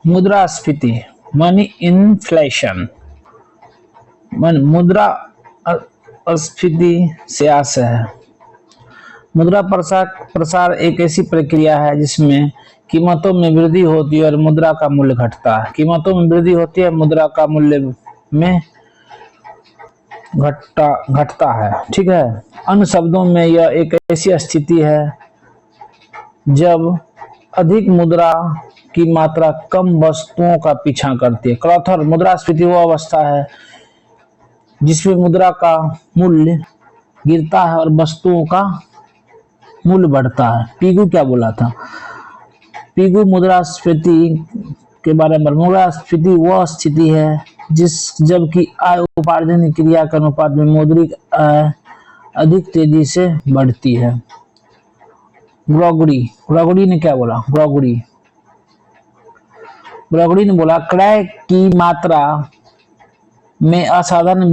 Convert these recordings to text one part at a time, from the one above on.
मुद्रास्फीति money inflation, मुद्रा स्फीति से आशय है। मुद्रा प्रसार एक ऐसी प्रक्रिया है जिसमें कीमतों में वृद्धि होती है और मुद्रा का मूल्य घटता है। कीमतों में वृद्धि होती है, मुद्रा का मूल्य में घटता है। ठीक है। अन्य शब्दों में यह एक ऐसी स्थिति है जब अधिक मुद्रा की मात्रा कम वस्तुओं का पीछा करती है। क्लॉथर मुद्रास्फीति वह अवस्था है जिसमें मुद्रा का मूल्य गिरता है और वस्तुओं का मूल्य बढ़ता है। पीगू क्या बोला था? पीगू मुद्रास्फीति के बारे में, मुद्रास्फीति वह स्थिति है जबकि आय उपार्जन क्रिया के अनुपात में मौद्रिक आय अधिक तेजी से बढ़ती है। ग्रेगोरी ने क्या बोला? ग्रेगोरी ने बोला क्रय की मात्रा में असाधारण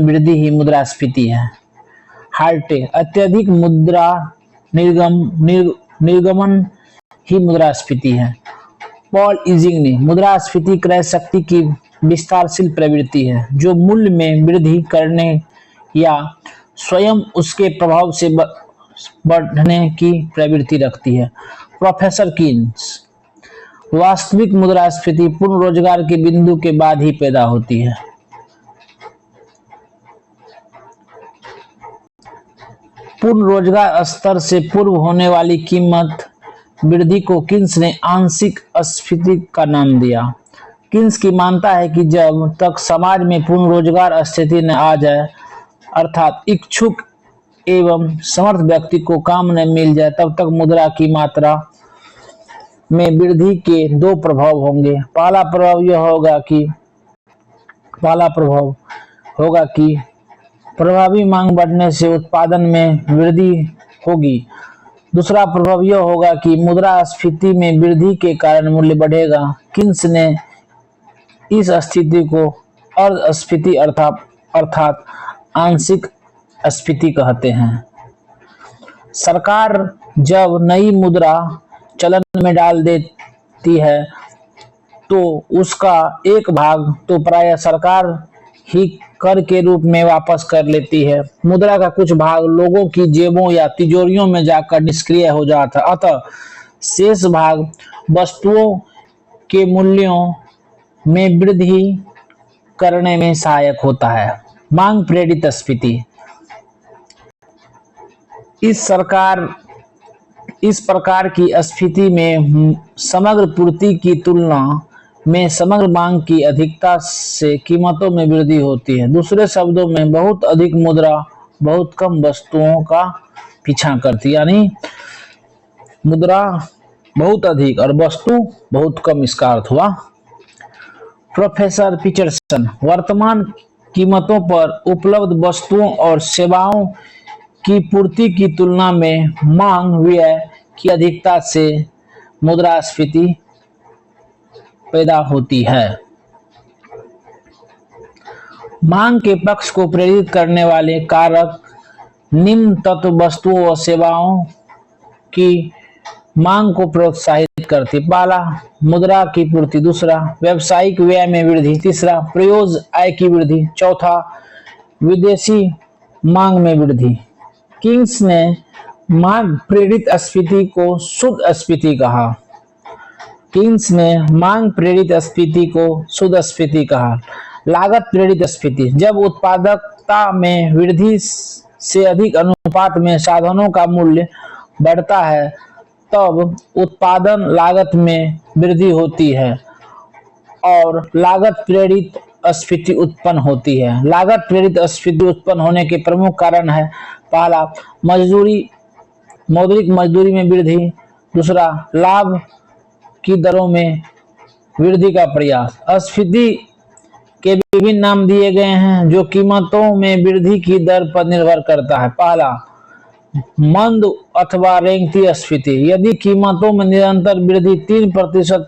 वृद्धि ही मुद्रास्फीति है। हार्टे अत्यधिक मुद्रा निर्गमन ही मुद्रास्फीति है। पॉल इजिंग ने मुद्रास्फीति क्रय शक्ति की विस्तारशील प्रवृत्ति है जो मूल्य में वृद्धि करने या स्वयं उसके प्रभाव से बढ़ने की प्रवृत्ति रखती है। प्रोफेसर कीन्स वास्तविक मुद्रास्फीति पूर्ण रोजगार के बिंदु के बाद ही पैदा होती है। पूर्ण रोजगार स्तर से पूर्व होने वाली कीमत वृद्धि को कीन्स ने आंशिक स्फीति का नाम दिया। कीन्स की मानता है कि जब तक समाज में पूर्ण रोजगार स्थिति न आ जाए, अर्थात इच्छुक एवं समर्थ व्यक्ति को काम न मिल जाए, तब तक मुद्रा की मात्रा में वृद्धि के दो प्रभाव होंगे। पहला प्रभाव होगा कि प्रभावी मांग बढ़ने से उत्पादन में वृद्धि होगी। दूसरा प्रभाव यह होगा कि मुद्रास्फीति में वृद्धि के कारण मूल्य बढ़ेगा। कीन्स ने इस स्थिति को अर्धस्फीति अर्थात आंशिक स्फीति कहते हैं। सरकार जब नई मुद्रा चलन में डाल देती है तो उसका एक भाग तो प्रायः सरकार ही कर के रूप में वापस कर लेती है। मुद्रा का कुछ भाग लोगों की जेबों या तिजोरियों में जाकर निष्क्रिय हो जाता है। अतः शेष भाग वस्तुओं के मूल्यों में वृद्धि करने में सहायक होता है। मांग प्रेरित स्फीति इस प्रकार की स्फीति में समग्र पूर्ति की तुलना में समग्र मांग की अधिकता से कीमतों में वृद्धि होती है। दूसरे शब्दों में बहुत अधिक मुद्रा बहुत कम वस्तुओं का पीछा करती है, यानी मुद्रा बहुत अधिक और वस्तु बहुत कम, इसका अर्थ हुआ। प्रोफेसर पीटरसन वर्तमान कीमतों पर उपलब्ध वस्तुओं और सेवाओं की पूर्ति की तुलना में मांग व्यय की अधिकता से मुद्रास्फीति पैदा होती है। मांग के पक्ष को प्रेरित करने वाले कारक निम्न तत्व वस्तुओं और सेवाओं की मांग को प्रोत्साहित करती। पहला मुद्रा की पूर्ति, दूसरा व्यावसायिक व्यय में वृद्धि, तीसरा प्रयोज्य आय की वृद्धि, चौथा विदेशी मांग में वृद्धि। कीन्स ने मांग प्रेरित स्फीति को शुद्ध स्फीति कहा। लागत प्रेरित स्फीति जब उत्पादकता में वृद्धि से अधिक अनुपात में साधनों का मूल्य बढ़ता है तब उत्पादन लागत में वृद्धि होती है और लागत प्रेरित स्फीति उत्पन्न होती है। लागत प्रेरित स्फीति उत्पन्न होने के प्रमुख कारण है, पहला मौद्रिक मजदूरी में वृद्धि, दूसरा लाभ की दरों में वृद्धि का प्रयास। स्फीति के विभिन्न नाम दिए गए हैं जो कीमतों में वृद्धि की दर पर निर्भर करता है। पहला मंद अथवा रेंगती स्फीति, यदि कीमतों में निरंतर वृद्धि 3%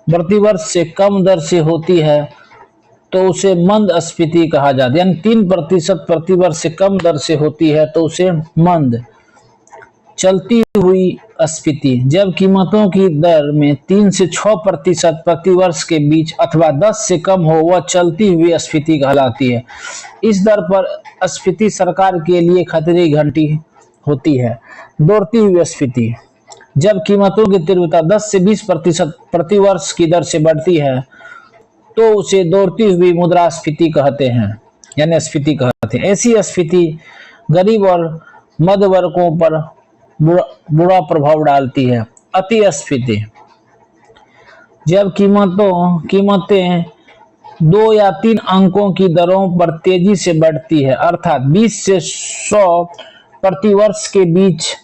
प्रतिवर्ष से कम दर से होती है तो उसे मंद स्फीति कहा जाता है। यानी 3% प्रतिवर्ष से कम दर से होती है तो उसे मंद। चलती हुई स्फीति, जब कीमतों की दर में 3 से 6% प्रतिवर्ष के बीच अथवा 10 से कम हो, वह चलती हुई स्फीति कहलाती है। इस दर पर स्फीति सरकार के लिए खतरे की घंटी होती है। दौड़ती हुई स्फीति, जब कीमतों की तीव्रता 10 से 20% प्रतिवर्ष की दर से बढ़ती है तो उसे दौड़ती हुई मुद्रास्फीति कहते हैं, यानी स्फीति कहते हैं। ऐसी स्फीति गरीब और मध्य वर्गों पर बुरा प्रभाव डालती है। अति स्फीति, जब कीमतें 2 या 3 अंकों की दरों पर तेजी से बढ़ती है, अर्थात 20 से 100 प्रतिवर्ष के बीच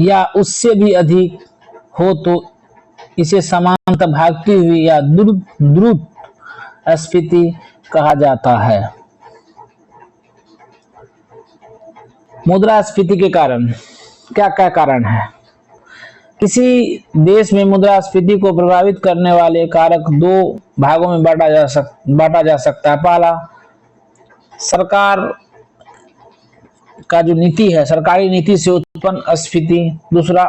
या उससे भी अधिक हो तो इसे समांतर भागती हुई या द्रुत स्फीति कहा जाता है। मुद्रास्फीति के कारण क्या क्या कारण है? किसी देश में मुद्रास्फीति को प्रभावित करने वाले कारक 2 भागों में बांटा जा सकता है। पहला, सरकार का जो नीति है, सरकारी नीति से उत्पन्न स्फीति। दूसरा,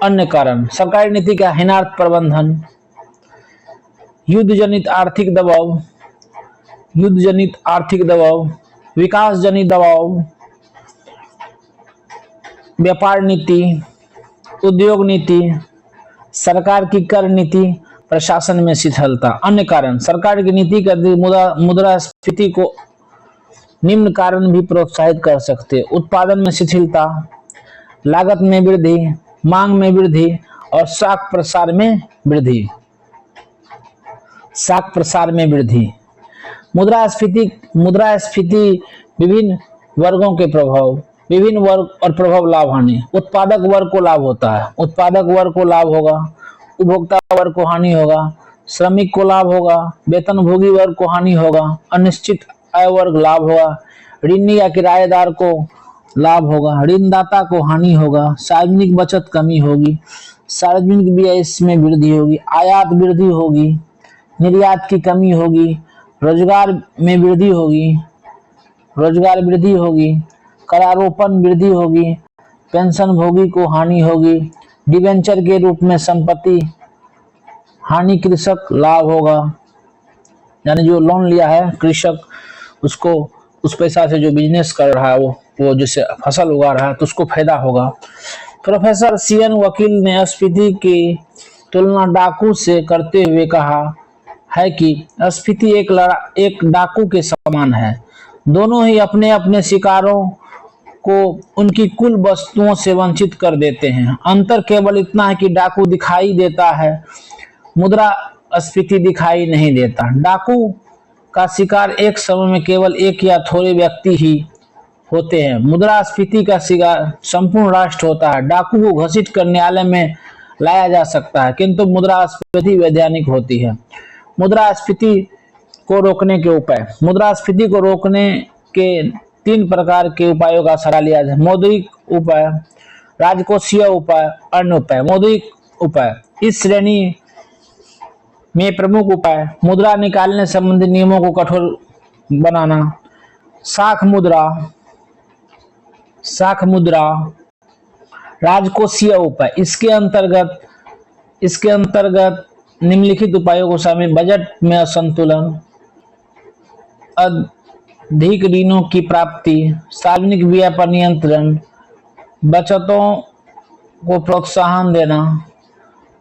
अन्य कारण। सरकारी नीति का हीनार्थ प्रबंधन, युद्ध जनित आर्थिक दबाव, विकास जनित दबाव, व्यापार नीति, उद्योग नीति, सरकार की कर नीति, प्रशासन में शिथिलता। अन्य कारण, सरकार की नीति का मुद्रास्फीति को निम्न कारण भी प्रोत्साहित कर सकते हैं: उत्पादन में शिथिलता, लागत में वृद्धि, मांग में वृद्धि और साख प्रसार में वृद्धि। मुद्रास्फीति विभिन्न वर्गों के प्रभाव, विभिन्न वर्ग और प्रभाव लाभ हानि। उत्पादक वर्ग को लाभ होता है, उत्पादक वर्ग को लाभ होगा, उपभोक्ता वर्ग को हानि होगा, श्रमिक को लाभ होगा, वेतनभोगी वर्ग को हानि होगा, अनिश्चित आय वर्ग लाभ होगा, ऋणी या किराएदार को लाभ होगा, ऋणदाता को हानि होगा, सार्वजनिक बचत कमी होगी, सार्वजनिक व्यय में वृद्धि होगी, आयात वृद्धि होगी, निर्यात की कमी होगी, रोजगार वृद्धि होगी, करारोपण वृद्धि होगी, पेंशन भोगी को हानि होगी, डिबेंचर के रूप में संपत्ति हानि, कृषक लाभ होगा, यानी जो लोन लिया है कृषक, उसको उस पैसा से जो बिजनेस कर रहा है वो जैसे फसल उगा रहा है तो उसको फायदा होगा। प्रोफेसर सीएन वकील ने स्फीति की तुलना डाकू से करते हुए कहा है कि स्फीति एक डाकू के समान है। दोनों ही अपने अपने शिकारों को उनकी कुल वस्तुओं से वंचित कर देते हैं। अंतर केवल इतना है कि डाकू दिखाई देता है, मुद्रास्फीति दिखाई नहीं देता। डाकू का शिकार एक समय में केवल एक या थोड़े व्यक्ति ही होते हैं, मुद्रास्फीति का शिकार संपूर्ण राष्ट्र होता है। डाकू को घसीट कर न्यायालय में लाया जा सकता है, किंतु मुद्रास्फीति वैधानिक होती है। मुद्रास्फीति को रोकने के उपाय। मुद्रास्फीति को रोकने के 3 प्रकार के उपायों का सहारा लिया जाए: मौद्रिक उपाय, राजकोषीय उपाय, अन्य उपाय। मौद्रिक उपाय, इस श्रेणी में प्रमुख उपाय: मुद्रा निकालने संबंधी नियमों को कठोर बनाना, साख मुद्रा। राजकोषीय उपाय, इसके अंतर्गत निम्नलिखित उपायों को शामिल: बजट में असंतुलन, अधिक ऋणों की प्राप्ति, सार्वजनिक व्यय पर नियंत्रण, बचतों को प्रोत्साहन देना,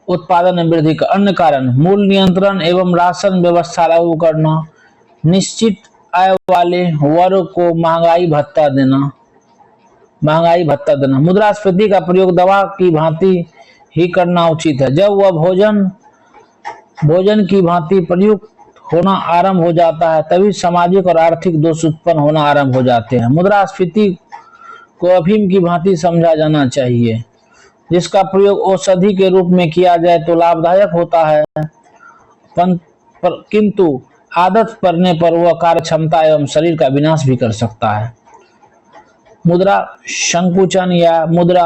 उत्पादन में वृद्धि का। अन्य कारण: मूल्य नियंत्रण एवं राशन व्यवस्था लागू करना, निश्चित आय वाले वर्ग को महंगाई भत्ता देना। मुद्रास्फीति का प्रयोग दवा की भांति ही करना उचित है। जब वह भोजन की भांति प्रयुक्त होना आरंभ हो जाता है तभी सामाजिक और आर्थिक दोष उत्पन्न होना आरंभ हो जाते हैं। मुद्रास्फीति को अफीम की भांति समझा जाना चाहिए, जिसका प्रयोग औषधि के रूप में किया जाए तो लाभदायक होता है, किंतु आदत पड़ने पर वह कार्य क्षमता एवं शरीर का विनाश भी कर सकता है। मुद्रा संकुचन या मुद्रा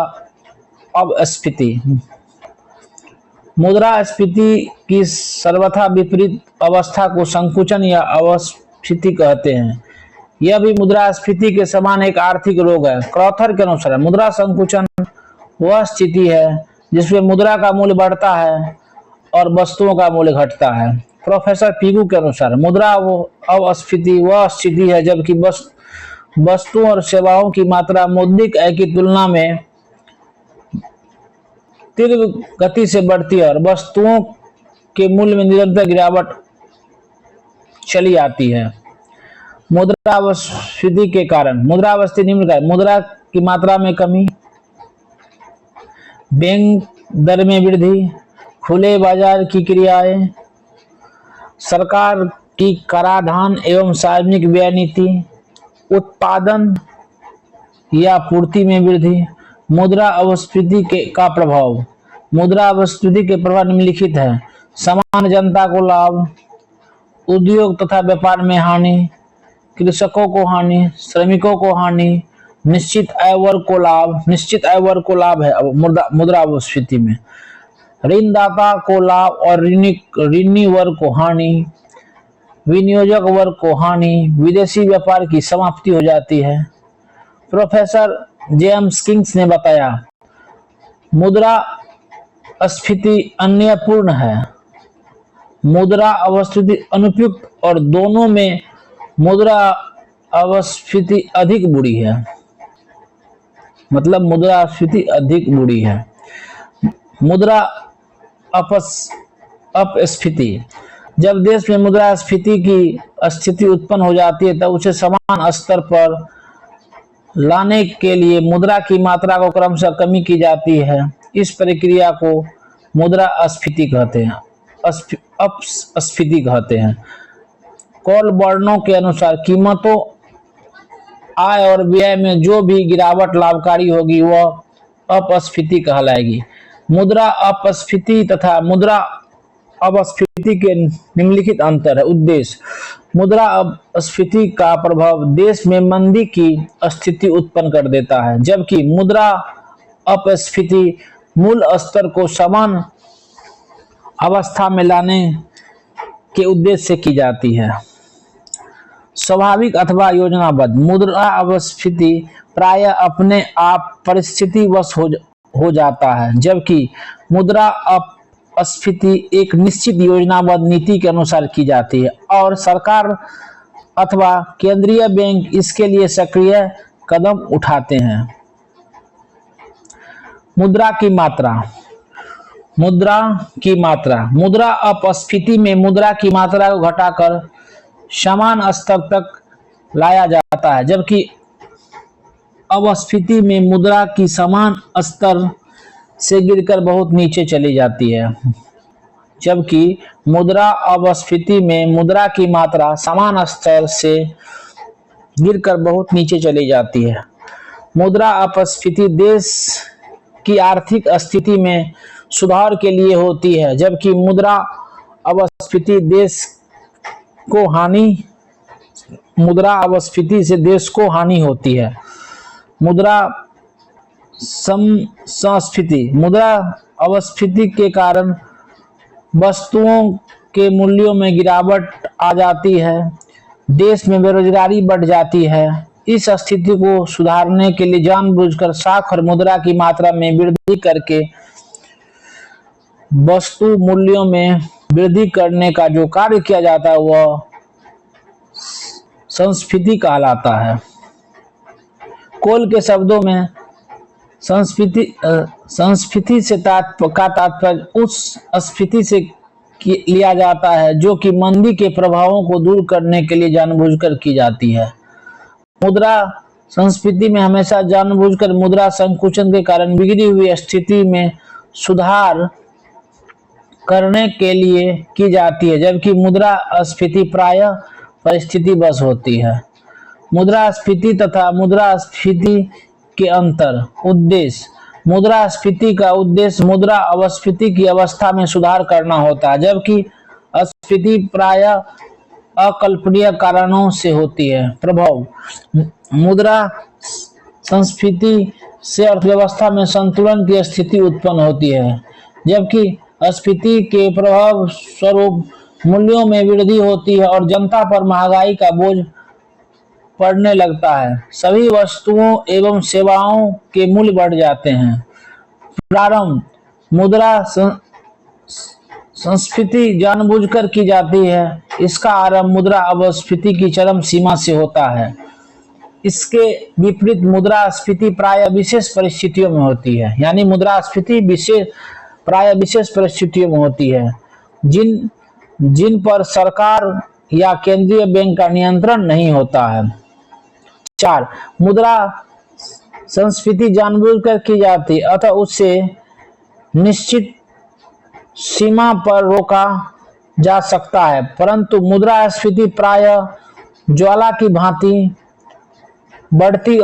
अपस्फीति। मुद्रास्फीति की सर्वथा विपरीत अवस्था को संकुचन या अपस्फीति कहते हैं। यह भी मुद्रास्फीति के समान एक आर्थिक रोग है। क्रॉथर के अनुसार मुद्रा संकुचन वह स्थिति है जिसमें मुद्रा का मूल्य बढ़ता है और वस्तुओं का मूल्य घटता है। प्रोफेसर पीगू के अनुसार मुद्रा अपस्फीति वह स्थिति है जबकि वस्तुओं और सेवाओं की मात्रा मौद्रिक आय की तुलना में तीव्र गति से बढ़ती है और वस्तुओं के मूल्य में निरंतर गिरावट चली आती है। मुद्रास्फीति के कारण मुद्रास्फीति निम्न का मुद्रा की मात्रा में कमी, बैंक दर में वृद्धि, खुले बाजार की क्रियाएं, सरकार की कराधान एवं सार्वजनिक व्यय नीति, उत्पादन या पूर्ति में वृद्धि। मुद्रा अपस्फीति का प्रभाव मुद्रा अपस्फीति के प्रभाव निम्नलिखित है। सामान्य जनता को लाभ, उद्योग तथा व्यापार में हानि, कृषकों को हानि, श्रमिकों को हानि, निश्चित आय वर्ग को लाभ है मुद्रा अपस्फीति में, ऋणदाता को लाभ और ऋणी वर्ग को हानि, विनियोजक वर्ग को हानि, विदेशी व्यापार की समाप्ति हो जाती है। प्रोफेसर जेम्स किंग्स ने बताया मुद्रा स्फीति अन्यायपूर्ण है, मुद्रा अपस्फीति अनुपयुक्त और दोनों में मुद्रा अपस्फीति अधिक बुरी है। मतलब मुद्रा अपस्फीति अधिक बुरी है। मुद्रा अपस्फीति जब देश में मुद्रास्फीति की स्थिति उत्पन्न हो जाती है तब उसे समान स्तर पर लाने के लिए मुद्रा की मात्रा को क्रमशः कमी की जाती है। इस प्रक्रिया को मुद्रास्फीति कहते हैं, अपस्फीति कहते हैं। कोलबर्नों के अनुसार कीमतों, आय और व्यय में जो भी गिरावट लाभकारी होगी वह अपस्फीति कहलाएगी। मुद्रा अपस्फीति तथा मुद्रा अपस्फीति के निम्नलिखित अंतर है। उद्देश्य मुद्रा अपस्फीति का प्रभाव देश में मंदी की स्थिति उत्पन्न कर देता है जबकि मुद्रा अपस्फीति मूल स्तर को समान अवस्था में लाने के उद्देश्य से की जाती है। स्वाभाविक अथवा योजनाबद्ध मुद्रा अपस्फीति प्रायः अपने आप परिस्थितिवश हो जाता है जबकि मुद्रा अपस्फीति एक निश्चित योजनाबद्ध नीति के अनुसार की जाती है और सरकार अथवा केंद्रीय बैंक इसके लिए सक्रिय कदम उठाते हैं। मुद्रा की मात्रा मुद्रा अपस्फीति में मुद्रा की मात्रा को घटाकर समान स्तर तक लाया जाता है जबकि अपस्फीति में मुद्रा की समान स्तर से गिरकर बहुत नीचे चली जाती है। जबकि मुद्रा अपस्फीति में मुद्रा की मात्रा समान स्तर से गिरकर बहुत नीचे चली जाती है। मुद्रा अपस्फीति देश की आर्थिक स्थिति में सुधार के लिए होती है जबकि मुद्रा अपस्फीति मुद्रा अपस्फीति से देश को हानि होती है। मुद्रा संस्फीति मुद्रा अपस्फीति के कारण वस्तुओं के मूल्यों में गिरावट आ जाती है, देश में बेरोजगारी बढ़ जाती है। इस स्थिति को सुधारने के लिए जानबूझकर साख और मुद्रा की मात्रा में वृद्धि करके वस्तु मूल्यों में वृद्धि करने का जो कार्य किया जाता है वह संस्फीति कहलाता है। कोल के शब्दों में संस्फीति से तात्पर्य उस स्फीति से लिया जाता है जो कि मंदी के प्रभावों को दूर करने के लिए जानबूझकर की जाती है। मुद्रा संस्फीति में हमेशा जानबूझकर मुद्रा संकुचन के कारण बिगड़ी हुई स्थिति में सुधार करने के लिए की जाती है जबकि मुद्रास्फीति प्रायः परिस्थितिवश होती है। मुद्रास्फीति तथा मुद्रास्फीति के अंतर। उद्देश्य मुद्रास्फीति का उद्देश्य मुद्रा अपस्फीति की अवस्था में सुधार करना होता है जबकि स्फीति प्रायः अकल्पनीय कारणों से होती है। प्रभाव मुद्रा संस्फीति से अर्थव्यवस्था में संतुलन की स्थिति उत्पन्न होती है जबकि स्फीति के प्रभाव स्वरूप मूल्यों में वृद्धि होती है और जनता पर महंगाई का बोझ पड़ने लगता है, सभी वस्तुओं एवं सेवाओं के मूल्य बढ़ जाते हैं। प्रारंभ मुद्रा संस्फीति जानबूझकर की जाती है। इसका आरंभ मुद्रा अपस्फीति की चरम सीमा से होता है। इसके विपरीत मुद्रास्फीति प्राय विशेष परिस्थितियों में होती है। यानी मुद्रास्फीति प्राय विशेष परिस्थितियों में होती है, जिन पर सरकार या केंद्रीय बैंक का नियंत्रण नहीं होता है। 4. मुद्रा संस्फीति जानबूझकर की जाती है, अतः उसे निश्चित सीमा पर रोका जा सकता है, परंतु मुद्रास्फीति प्राय ज्वाला की भांति बढ़ती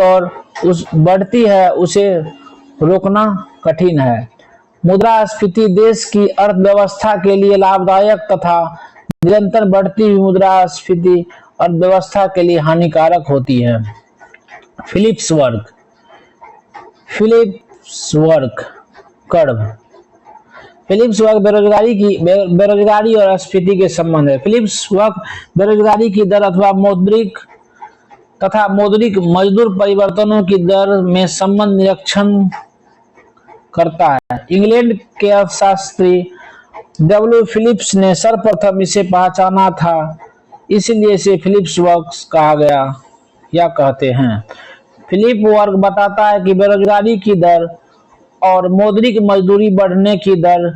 है, उसे रोकना कठिन है। मुद्रास्फीति देश की अर्थव्यवस्था के लिए लाभदायक तथा निरंतर बढ़ती हुई मुद्रास्फीति अर्थव्यवस्था के लिए हानिकारक होती है। फिलिप्स वर्ग कर्व। फिलिप्स वर्ग बेरोजगारी और स्फीति के संबंध है। फिलिप्स वर्ग बेरोजगारी की दर अथवा मौद्रिक मजदूर परिवर्तनों की दर में संबंध निरीक्षण करता है। इंग्लैंड के अर्थशास्त्री डब्ल्यू फिलिप्स ने सर्वप्रथम इसे पहचाना था, इसलिए इसे फिलिप्स वर्ग कहा गया या कहते हैं। फिलिप वर्ग बताता है कि बेरोजगारी की दर और मौद्रिक मजदूरी बढ़ने की दर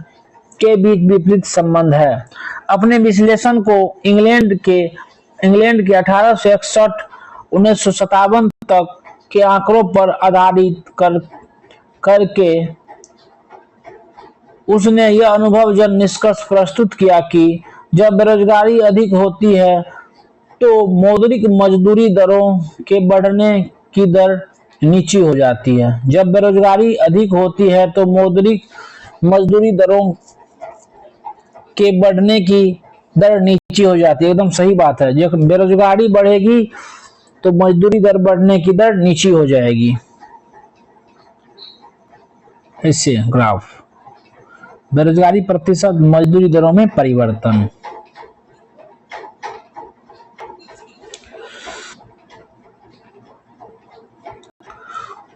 के बीच विपरीत संबंध है। अपने विश्लेषण को इंग्लैंड के 1861-1957 तक के आंकड़ों पर आधारित करके उसने यह अनुभवजन्य निष्कर्ष प्रस्तुत किया कि जब बेरोजगारी अधिक होती है तो मौद्रिक मजदूरी दरों के बढ़ने की दर नीची हो जाती है। जब बेरोजगारी अधिक होती है तो मौद्रिक मजदूरी दरों के बढ़ने की दर नीची हो जाती है। एकदम सही बात है, जब बेरोजगारी बढ़ेगी तो मजदूरी दर बढ़ने की दर नीची हो जाएगी। इससे ग्राफ बेरोजगारी प्रतिशत मजदूरी दरों में परिवर्तन।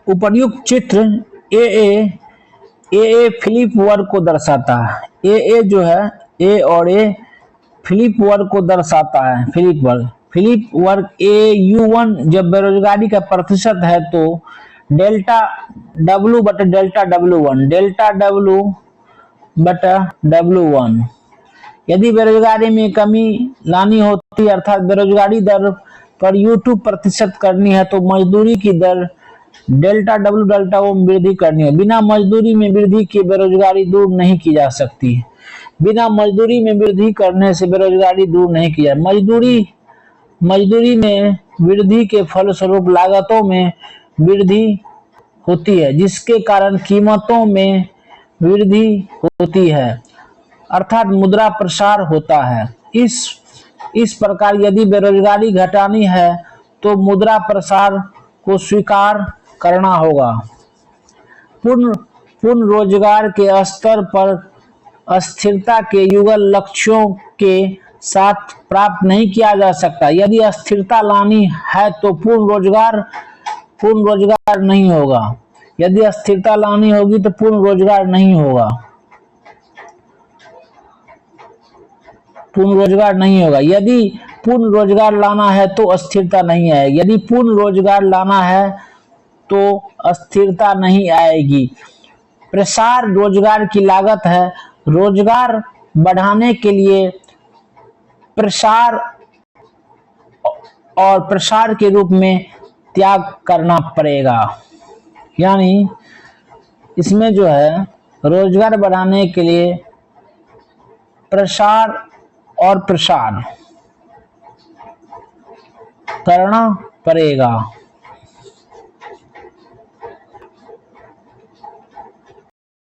उपर्युक्त चित्र ए फिलिप वर्ग को दर्शाता है। ए जो है ए और ए फिलिप वर्ग को दर्शाता है। फिलिप वर्ग AU1 जब बेरोजगारी का प्रतिशत है तो डेल्टा W बटा डेल्टा W1 यदि बेरोजगारी में कमी लानी होती है अर्थात बेरोजगारी दर पर U2 प्रतिशत करनी है तो मजदूरी की दर डेल्टा W में वृद्धि करनी है। बिना मजदूरी में वृद्धि के बेरोजगारी दूर नहीं की जा सकती। बिना मजदूरी में वृद्धि करने से बेरोजगारी दूर नहीं की जाए। मजदूरी में वृद्धि के फलस्वरूप लागतों में वृद्धि होती है, जिसके कारण कीमतों में वृद्धि होती है, अर्थात मुद्रा प्रसार होता है। इस प्रकार यदि बेरोजगारी घटानी है तो मुद्रा प्रसार को स्वीकार करना होगा। पूर्ण रोजगार के स्तर पर अस्थिरता के युगल लक्ष्यों के साथ प्राप्त नहीं किया जा सकता। यदि अस्थिरता लानी है तो पूर्ण रोजगार नहीं होगा। यदि अस्थिरता लानी होगी तो पूर्ण रोजगार नहीं होगा। यदि पूर्ण रोजगार लाना है तो अस्थिरता नहीं आएगी। यदि पूर्ण रोजगार लाना है तो अस्थिरता नहीं आएगी। प्रसार रोजगार की लागत है। रोजगार बढ़ाने के लिए प्रसार और प्रसार के रूप में त्याग करना पड़ेगा। यानी इसमें जो है रोजगार बढ़ाने के लिए प्रसार और प्रसार करना पड़ेगा।